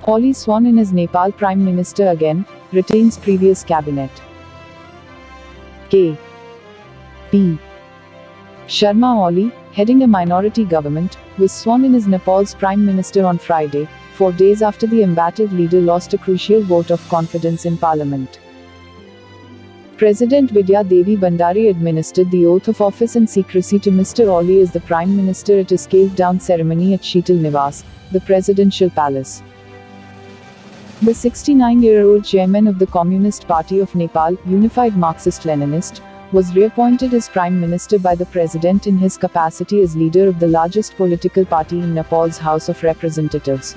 Oli sworn in as Nepal Prime Minister again, retains previous cabinet. K. P. Sharma Oli, heading a minority government, was sworn in as Nepal's Prime Minister on Friday, 4 days after the embattled leader lost a crucial vote of confidence in parliament. President Bidya Devi Bhandari administered the oath of office in secrecy to Mr. Oli as the Prime Minister at a scaled-down ceremony at Sheetal Niwas, the presidential palace. The 69-year-old chairman of the Communist Party of Nepal, Unified Marxist-Leninist, was reappointed as Prime Minister by the President in his capacity as leader of the largest political party in Nepal's House of Representatives.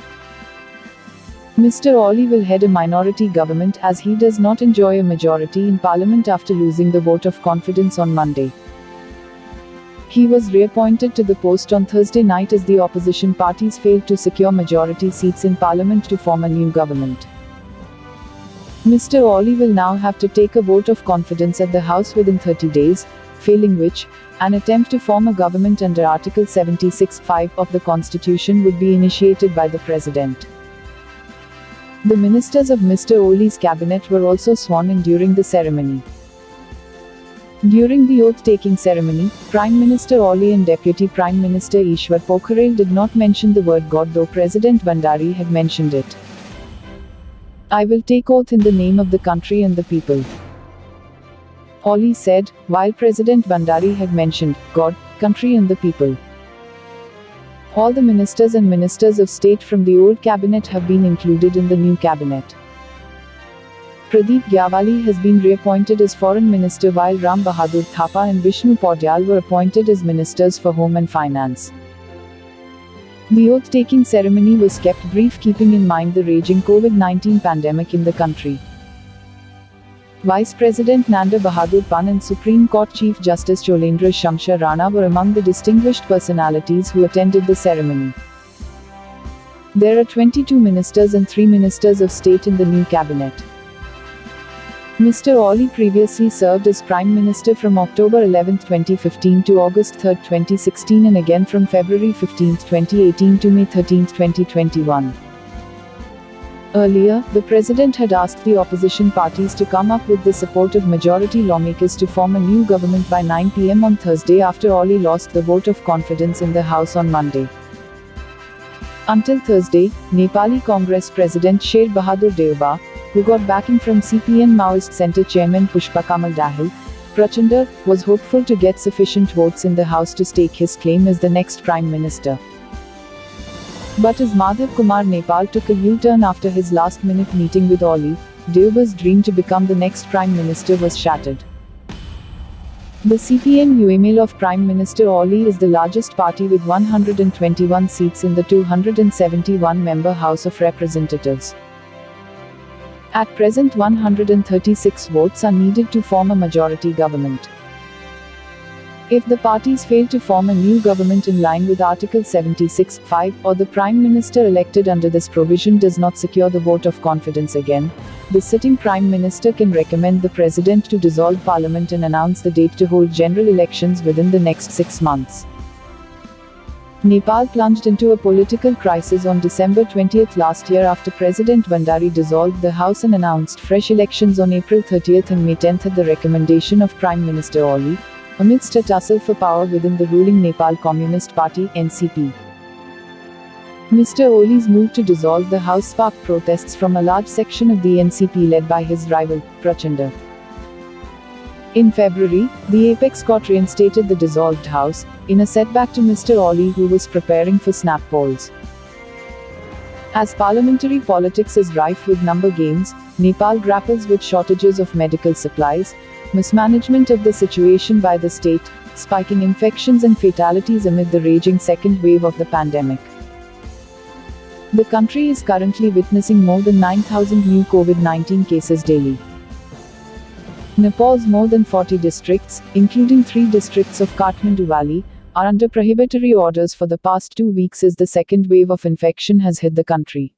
Mr. Oli will head a minority government as he does not enjoy a majority in parliament after losing the vote of confidence on Monday. He was reappointed to the post on Thursday night as the opposition parties failed to secure majority seats in parliament to form a new government. Mr. Oli will now have to take a vote of confidence at the House within 30 days, failing which, an attempt to form a government under Article 76(5) of the Constitution would be initiated by the President. The ministers of Mr. Oli's cabinet were also sworn in during the ceremony. During the oath-taking ceremony, Prime Minister Oli and Deputy Prime Minister Ishwar Pokharel did not mention the word God, though President Bhandari had mentioned it. "I will take oath in the name of the country and the people," Oli said, while President Bhandari had mentioned God, country and the people. All the ministers and ministers of state from the old cabinet have been included in the new cabinet. Pradeep Gyawali has been reappointed as Foreign Minister while Ram Bahadur Thapa and Vishnu Paudyal were appointed as Ministers for Home and Finance. The oath-taking ceremony was kept brief, keeping in mind the raging COVID-19 pandemic in the country. Vice President Nanda Bahadur Pan and Supreme Court Chief Justice Cholendra Shamshar Rana were among the distinguished personalities who attended the ceremony. There are 22 ministers and 3 ministers of state in the new cabinet. Mr. Oli previously served as Prime Minister from October 11, 2015 to August 3, 2016 and again from February 15, 2018 to May 13, 2021. Earlier, the President had asked the opposition parties to come up with the support of majority lawmakers to form a new government by 9 p.m. on Thursday after Oli lost the vote of confidence in the House on Monday. Until Thursday, Nepali Congress President Sher Bahadur Deuba, who got backing from CPN Maoist Centre Chairman Pushpa Kamal Dahal, Prachanda, was hopeful to get sufficient votes in the House to stake his claim as the next Prime Minister. But as Madhav Kumar Nepal took a U-turn after his last-minute meeting with Oli, Deuba's dream to become the next Prime Minister was shattered. The CPN UML of Prime Minister Oli is the largest party with 121 seats in the 271-member House of Representatives. At present 136 votes are needed to form a majority government. If the parties fail to form a new government in line with Article 76(5) or the Prime Minister elected under this provision does not secure the vote of confidence again, the sitting Prime Minister can recommend the President to dissolve Parliament and announce the date to hold general elections within the next 6 months. Nepal plunged into a political crisis on December 20 last year after President Bhandari dissolved the House and announced fresh elections on April 30 and May 10 at the recommendation of Prime Minister Oli, amidst a tussle for power within the ruling Nepal Communist Party (NCP). Mr. Oli's move to dissolve the House sparked protests from a large section of the NCP led by his rival, Prachanda. In February, the Apex Court reinstated the dissolved House, in a setback to Mr. Oli, who was preparing for snap polls. As parliamentary politics is rife with number games, Nepal grapples with shortages of medical supplies, mismanagement of the situation by the state, spiking infections and fatalities amid the raging second wave of the pandemic. The country is currently witnessing more than 9,000 new COVID-19 cases daily. Nepal's more than 40 districts, including 3 districts of Kathmandu Valley, are under prohibitory orders for the past 2 weeks as the second wave of infection has hit the country.